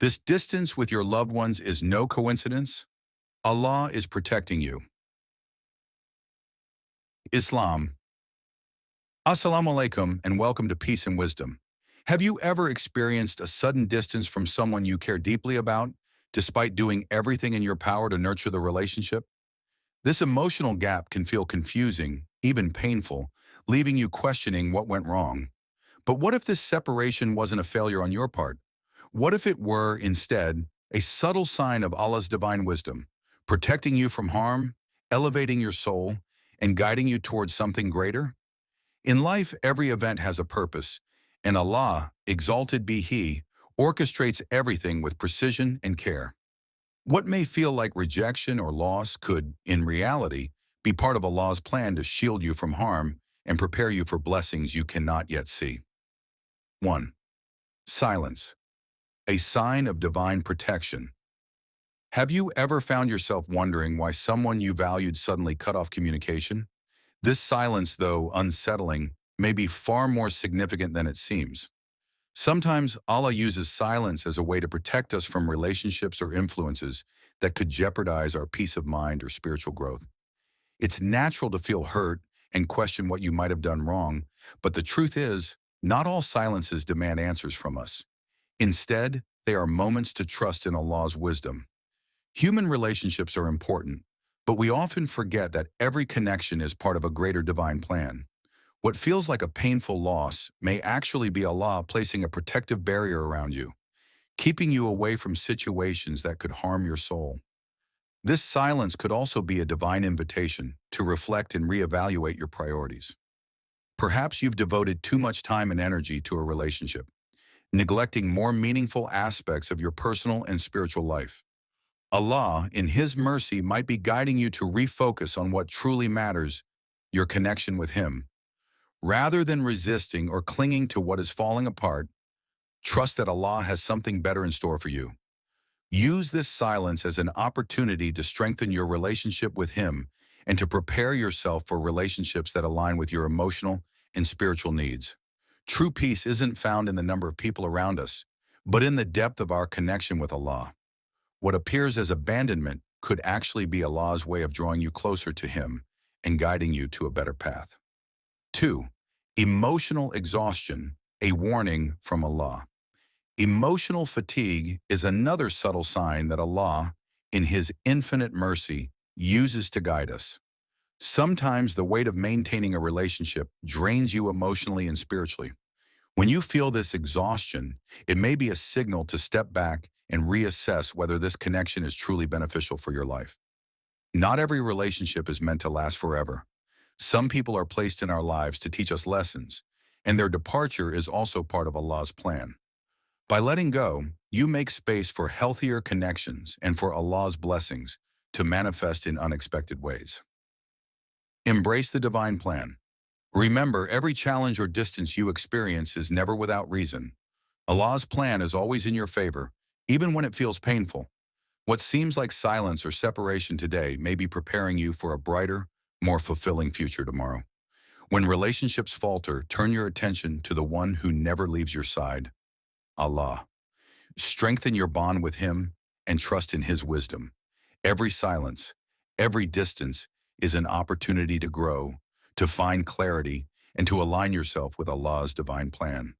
This distance with your loved ones is no coincidence. Allah is protecting you. Islam. Assalamu alaikum and welcome to Peace and Wisdom. Have you ever experienced a sudden distance from someone you care deeply about, despite doing everything in your power to nurture the relationship? This emotional gap can feel confusing, even painful, leaving you questioning what went wrong. But what if this separation wasn't a failure on your part? What if it were, instead, a subtle sign of Allah's divine wisdom, protecting you from harm, elevating your soul, and guiding you towards something greater? In life, every event has a purpose, and Allah, exalted be He, orchestrates everything with precision and care. What may feel like rejection or loss could, in reality, be part of Allah's plan to shield you from harm and prepare you for blessings you cannot yet see. 1. Silence. A sign of divine protection. Have you ever found yourself wondering why someone you valued suddenly cut off communication? This silence, though unsettling, may be far more significant than it seems. Sometimes Allah uses silence as a way to protect us from relationships or influences that could jeopardize our peace of mind or spiritual growth. It's natural to feel hurt and question what you might have done wrong, but the truth is, not all silences demand answers from us. Instead, they are moments to trust in Allah's wisdom. Human relationships are important, but we often forget that every connection is part of a greater divine plan. What feels like a painful loss may actually be Allah placing a protective barrier around you, keeping you away from situations that could harm your soul. This silence could also be a divine invitation to reflect and reevaluate your priorities. Perhaps you've devoted too much time and energy to a relationship, neglecting more meaningful aspects of your personal and spiritual life. Allah, in His mercy, might be guiding you to refocus on what truly matters, your connection with Him. Rather than resisting or clinging to what is falling apart, trust that Allah has something better in store for you. Use this silence as an opportunity to strengthen your relationship with Him and to prepare yourself for relationships that align with your emotional and spiritual needs. True peace isn't found in the number of people around us, but in the depth of our connection with Allah. What appears as abandonment could actually be Allah's way of drawing you closer to Him and guiding you to a better path. 2. Emotional exhaustion, a warning from Allah. Emotional fatigue is another subtle sign that Allah, in His infinite mercy, uses to guide us. Sometimes the weight of maintaining a relationship drains you emotionally and spiritually. When you feel this exhaustion, it may be a signal to step back and reassess whether this connection is truly beneficial for your life. Not every relationship is meant to last forever. Some people are placed in our lives to teach us lessons, and their departure is also part of Allah's plan. By letting go, you make space for healthier connections and for Allah's blessings to manifest in unexpected ways. Embrace the divine plan. Remember, every challenge or distance you experience is never without reason. Allah's plan is always in your favor, even when it feels painful. What seems like silence or separation today may be preparing you for a brighter, more fulfilling future tomorrow. When relationships falter, turn your attention to the one who never leaves your side, Allah. Strengthen your bond with Him and trust in His wisdom. Every silence, every distance is an opportunity to grow, to find clarity, and to align yourself with Allah's divine plan.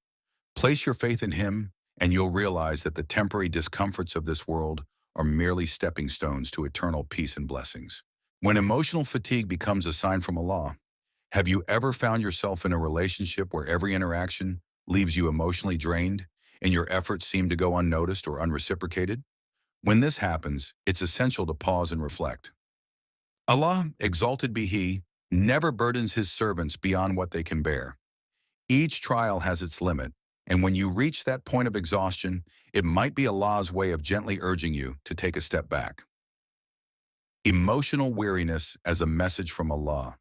Place your faith in Him, and you'll realize that the temporary discomforts of this world are merely stepping stones to eternal peace and blessings. When emotional fatigue becomes a sign from Allah, have you ever found yourself in a relationship where every interaction leaves you emotionally drained and your efforts seem to go unnoticed or unreciprocated? When this happens, it's essential to pause and reflect. Allah, exalted be He, never burdens His servants beyond what they can bear. Each trial has its limit, and when you reach that point of exhaustion, it might be Allah's way of gently urging you to take a step back. Emotional weariness as a message from Allah.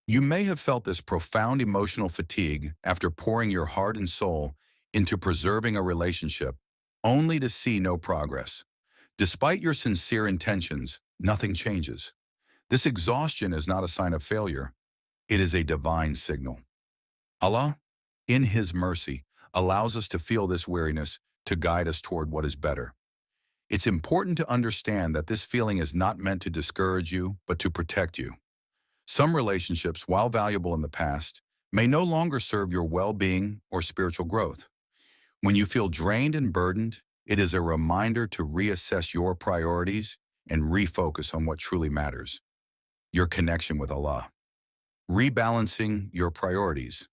You may have felt this profound emotional fatigue after pouring your heart and soul into preserving a relationship, only to see no progress. Despite your sincere intentions, nothing changes. This exhaustion is not a sign of failure. It is a divine signal. Allah, in His mercy, allows us to feel this weariness to guide us toward what is better. It's important to understand that this feeling is not meant to discourage you, but to protect you. Some relationships, while valuable in the past, may no longer serve your well-being or spiritual growth. When you feel drained and burdened, it is a reminder to reassess your priorities and refocus on what truly matters, your connection with Allah. Rebalancing your priorities.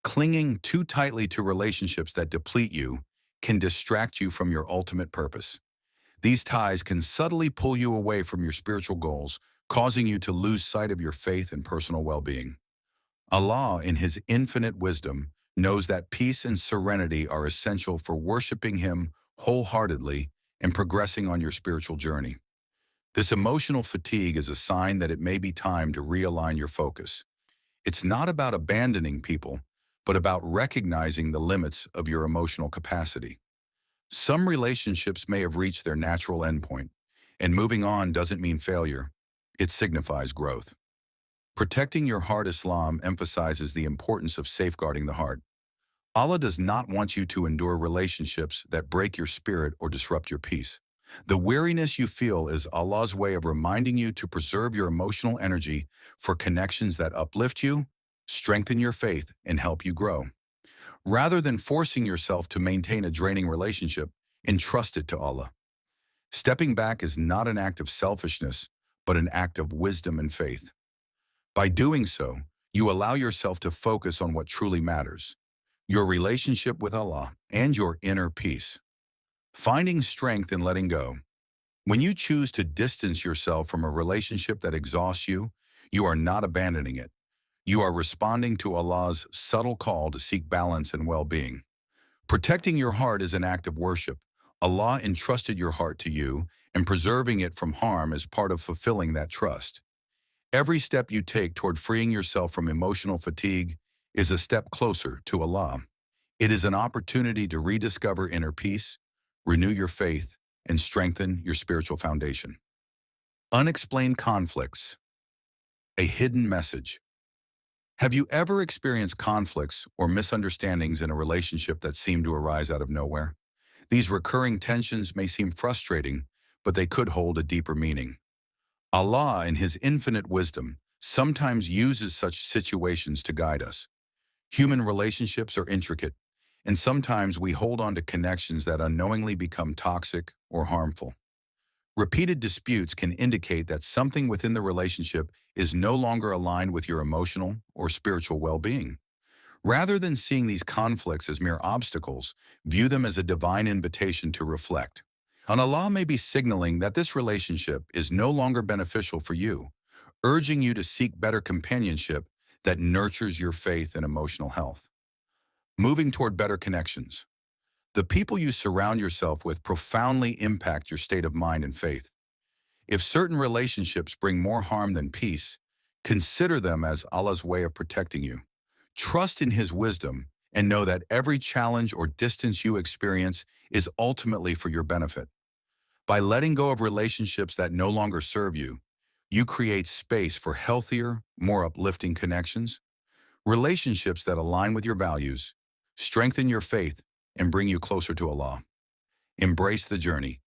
Clinging too tightly to relationships that deplete you can distract you from your ultimate purpose. These ties can subtly pull you away from your spiritual goals, causing you to lose sight of your faith and personal well-being. Allah, in His infinite wisdom, knows that peace and serenity are essential for worshiping Him wholeheartedly and progressing on your spiritual journey. This emotional fatigue is a sign that it may be time to realign your focus. It's not about abandoning people, but about recognizing the limits of your emotional capacity. Some relationships may have reached their natural endpoint, and moving on doesn't mean failure. It signifies growth. Protecting your heart. Islam emphasizes the importance of safeguarding the heart. Allah does not want you to endure relationships that break your spirit or disrupt your peace. The weariness you feel is Allah's way of reminding you to preserve your emotional energy for connections that uplift you, strengthen your faith, and help you grow. Rather than forcing yourself to maintain a draining relationship, entrust it to Allah. Stepping back is not an act of selfishness, but an act of wisdom and faith. By doing so, you allow yourself to focus on what truly matters, your relationship with Allah and your inner peace. Finding strength in letting go. When you choose to distance yourself from a relationship that exhausts you, you are not abandoning it. You are responding to Allah's subtle call to seek balance and well-being. Protecting your heart is an act of worship. Allah entrusted your heart to you, and preserving it from harm is part of fulfilling that trust. Every step you take toward freeing yourself from emotional fatigue is a step closer to Allah. It is an opportunity to rediscover inner peace, renew your faith, and strengthen your spiritual foundation. Unexplained conflicts. A hidden message. Have you ever experienced conflicts or misunderstandings in a relationship that seem to arise out of nowhere? These recurring tensions may seem frustrating, but they could hold a deeper meaning. Allah, in His infinite wisdom, sometimes uses such situations to guide us. Human relationships are intricate, and sometimes we hold on to connections that unknowingly become toxic or harmful. Repeated disputes can indicate that something within the relationship is no longer aligned with your emotional or spiritual well-being. Rather than seeing these conflicts as mere obstacles, view them as a divine invitation to reflect. And Allah may be signaling that this relationship is no longer beneficial for you, urging you to seek better companionship that nurtures your faith and emotional health. Moving toward better connections. The people you surround yourself with profoundly impact your state of mind and faith. If certain relationships bring more harm than peace, consider them as Allah's way of protecting you. Trust in His wisdom and know that every challenge or distance you experience is ultimately for your benefit. By letting go of relationships that no longer serve you, you create space for healthier, more uplifting connections, relationships that align with your values, strengthen your faith, and bring you closer to Allah. Embrace the journey.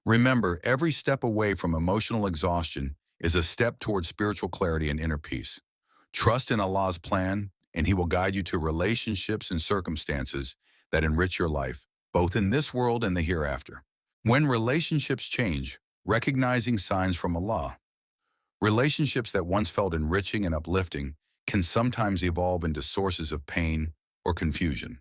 Remember, every step away from emotional exhaustion is a step towards spiritual clarity and inner peace. Trust in Allah's plan, and He will guide you to relationships and circumstances that enrich your life, both in this world and the hereafter. When relationships change, recognizing signs from Allah. Relationships that once felt enriching and uplifting can sometimes evolve into sources of pain or confusion.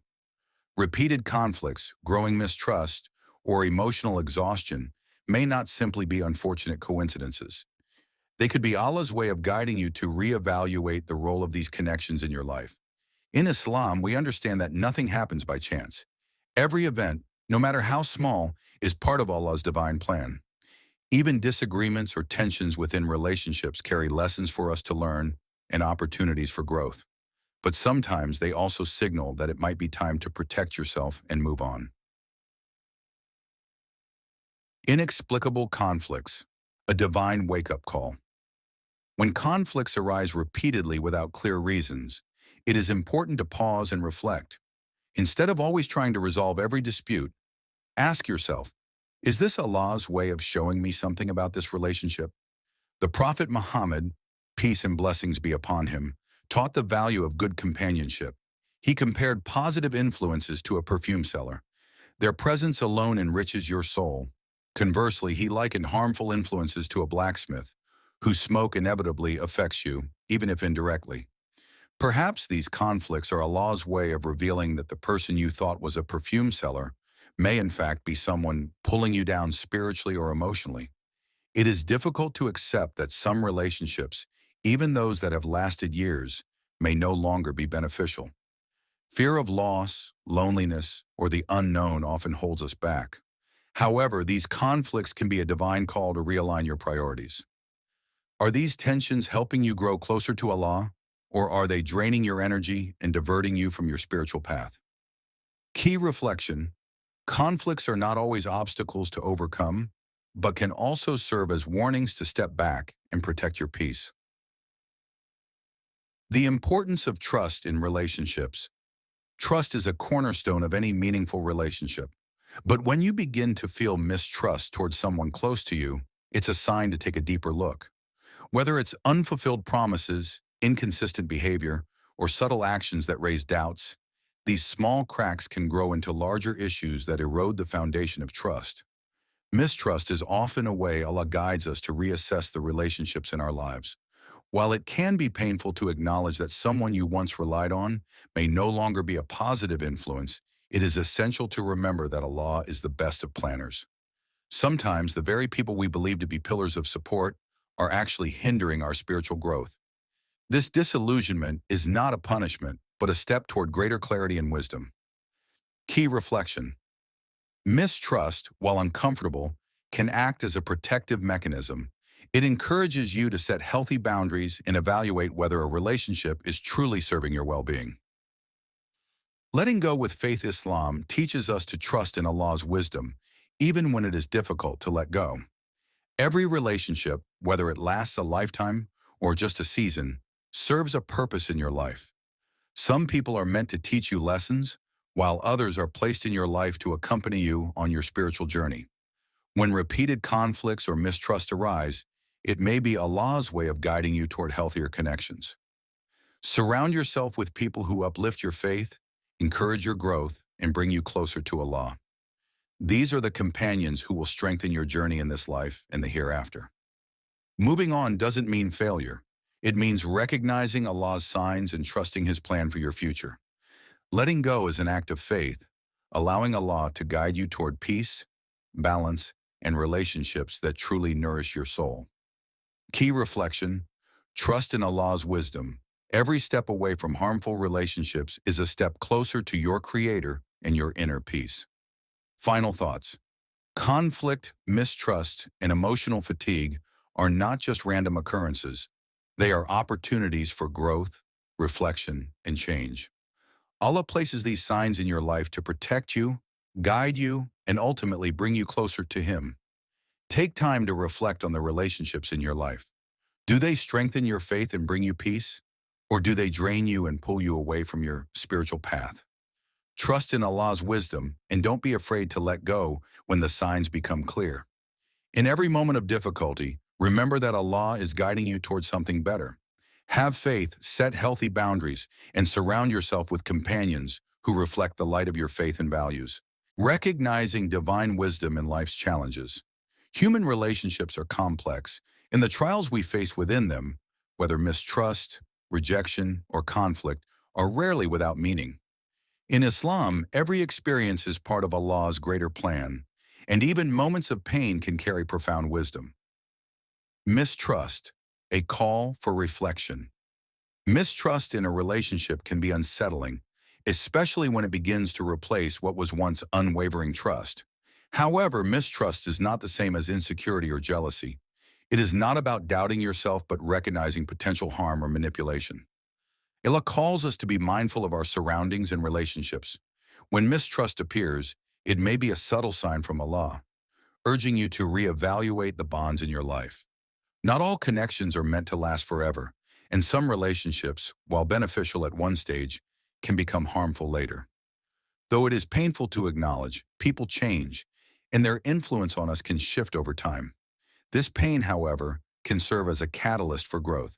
Repeated conflicts, growing mistrust, or emotional exhaustion may not simply be unfortunate coincidences. They could be Allah's way of guiding you to reevaluate the role of these connections in your life. In Islam, we understand that nothing happens by chance. Every event, no matter how small, is part of Allah's divine plan. Even disagreements or tensions within relationships carry lessons for us to learn and opportunities for growth. But sometimes they also signal that it might be time to protect yourself and move on. Inexplicable conflicts, a divine wake-up call. When conflicts arise repeatedly without clear reasons, it is important to pause and reflect. Instead of always trying to resolve every dispute, Ask yourself, is this Allah's way of showing me something about this relationship? The Prophet Muhammad, peace and blessings be upon him, taught the value of good companionship. He compared positive influences to a perfume seller. Their presence alone enriches your soul. Conversely, he likened harmful influences to a blacksmith, whose smoke inevitably affects you, even if indirectly. Perhaps these conflicts are Allah's way of revealing that the person you thought was a perfume seller may in fact be someone pulling you down spiritually or emotionally. It is difficult to accept that some relationships, even those that have lasted years, may no longer be beneficial. Fear of loss, loneliness, or the unknown often holds us back. However, these conflicts can be a divine call to realign your priorities. Are these tensions helping you grow closer to Allah, or are they draining your energy and diverting you from your spiritual path? Key reflection: conflicts are not always obstacles to overcome, but can also serve as warnings to step back and protect your peace. The importance of trust in relationships. Trust is a cornerstone of any meaningful relationship. But when you begin to feel mistrust towards someone close to you, it's a sign to take a deeper look. Whether it's unfulfilled promises, inconsistent behavior, or subtle actions that raise doubts, these small cracks can grow into larger issues that erode the foundation of trust. Mistrust is often a way Allah guides us to reassess the relationships in our lives. While it can be painful to acknowledge that someone you once relied on may no longer be a positive influence, it is essential to remember that Allah is the best of planners. Sometimes the very people we believe to be pillars of support are actually hindering our spiritual growth. This disillusionment is not a punishment, but a step toward greater clarity and wisdom. Key reflection: mistrust, while uncomfortable, can act as a protective mechanism. It encourages you to set healthy boundaries and evaluate whether a relationship is truly serving your well-being. Letting go with faith. Islam teaches us to trust in Allah's wisdom, even when it is difficult to let go. Every relationship, whether it lasts a lifetime or just a season, serves a purpose in your life. Some people are meant to teach you lessons, while others are placed in your life to accompany you on your spiritual journey. When repeated conflicts or mistrust arise, it may be Allah's way of guiding you toward healthier connections. Surround yourself with people who uplift your faith, encourage your growth, and bring you closer to Allah. These are the companions who will strengthen your journey in this life and the hereafter. Moving on doesn't mean failure. It means recognizing Allah's signs and trusting His plan for your future. Letting go is an act of faith, allowing Allah to guide you toward peace, balance, and relationships that truly nourish your soul. Key reflection: trust in Allah's wisdom. Every step away from harmful relationships is a step closer to your Creator and your inner peace. Final thoughts: conflict, mistrust, and emotional fatigue are not just random occurrences. They are opportunities for growth, reflection, and change. Allah places these signs in your life to protect you, guide you, and ultimately bring you closer to Him. Take time to reflect on the relationships in your life. Do they strengthen your faith and bring you peace? Or do they drain you and pull you away from your spiritual path? Trust in Allah's wisdom and don't be afraid to let go when the signs become clear. In every moment of difficulty, remember that Allah is guiding you towards something better. Have faith, set healthy boundaries, and surround yourself with companions who reflect the light of your faith and values. Recognizing divine wisdom in life's challenges. Human relationships are complex, and the trials we face within them, whether mistrust, rejection, or conflict, are rarely without meaning. In Islam, every experience is part of Allah's greater plan, and even moments of pain can carry profound wisdom. Mistrust, a call for reflection. Mistrust in a relationship can be unsettling, especially when it begins to replace what was once unwavering trust. However, mistrust is not the same as insecurity or jealousy. It is not about doubting yourself but recognizing potential harm or manipulation. Allah calls us to be mindful of our surroundings and relationships. When mistrust appears, it may be a subtle sign from Allah, urging you to reevaluate the bonds in your life. Not all connections are meant to last forever, and some relationships, while beneficial at one stage, can become harmful later. Though it is painful to acknowledge, people change, and their influence on us can shift over time. This pain, however, can serve as a catalyst for growth.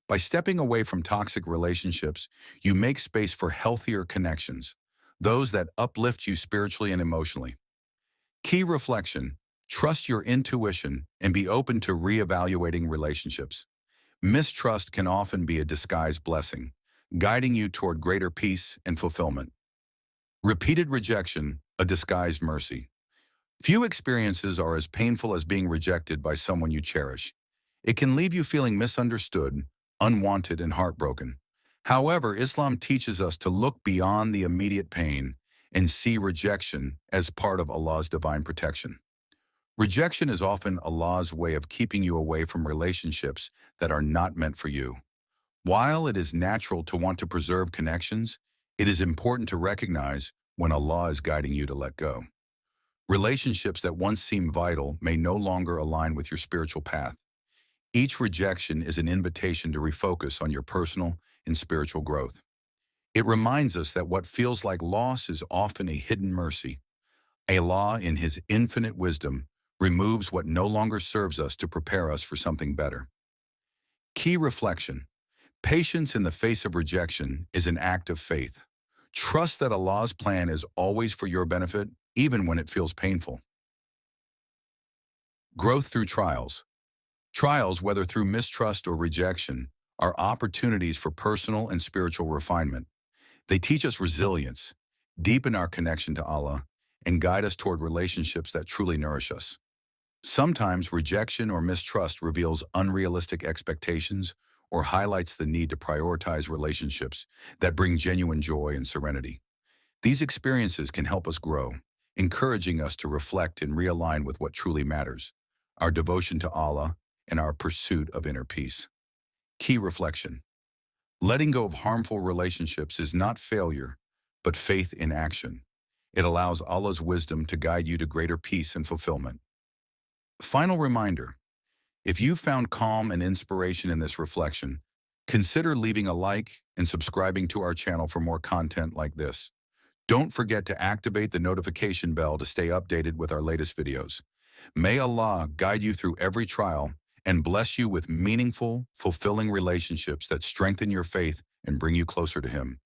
By stepping away from toxic relationships, you make space for healthier connections, those that uplift you spiritually and emotionally. Key reflection: trust your intuition and be open to reevaluating relationships. Mistrust can often be a disguised blessing, guiding you toward greater peace and fulfillment. Repeated rejection, a disguised mercy. Few experiences are as painful as being rejected by someone you cherish. It can leave you feeling misunderstood, unwanted, and heartbroken. However, Islam teaches us to look beyond the immediate pain and see rejection as part of Allah's divine protection. Rejection is often Allah's way of keeping you away from relationships that are not meant for you. While it is natural to want to preserve connections, it is important to recognize when Allah is guiding you to let go. Relationships that once seemed vital may no longer align with your spiritual path. Each rejection is an invitation to refocus on your personal and spiritual growth. It reminds us that what feels like loss is often a hidden mercy. Allah, in His infinite wisdom, removes what no longer serves us to prepare us for something better. Key reflection: patience in the face of rejection is an act of faith. Trust that Allah's plan is always for your benefit, even when it feels painful. Growth through trials. Trials, whether through mistrust or rejection, are opportunities for personal and spiritual refinement. They teach us resilience, deepen our connection to Allah, and guide us toward relationships that truly nourish us. Sometimes rejection or mistrust reveals unrealistic expectations or highlights the need to prioritize relationships that bring genuine joy and serenity. These experiences can help us grow, encouraging us to reflect and realign with what truly matters: our devotion to Allah and our pursuit of inner peace. Key reflection: letting go of harmful relationships is not failure, but faith in action. It allows Allah's wisdom to guide you to greater peace and fulfillment. Final reminder: if you found calm and inspiration in this reflection, consider leaving a like and subscribing to our channel for more content like this. Don't forget to activate the notification bell to stay updated with our latest videos. May Allah guide you through every trial and bless you with meaningful, fulfilling relationships that strengthen your faith and bring you closer to Him.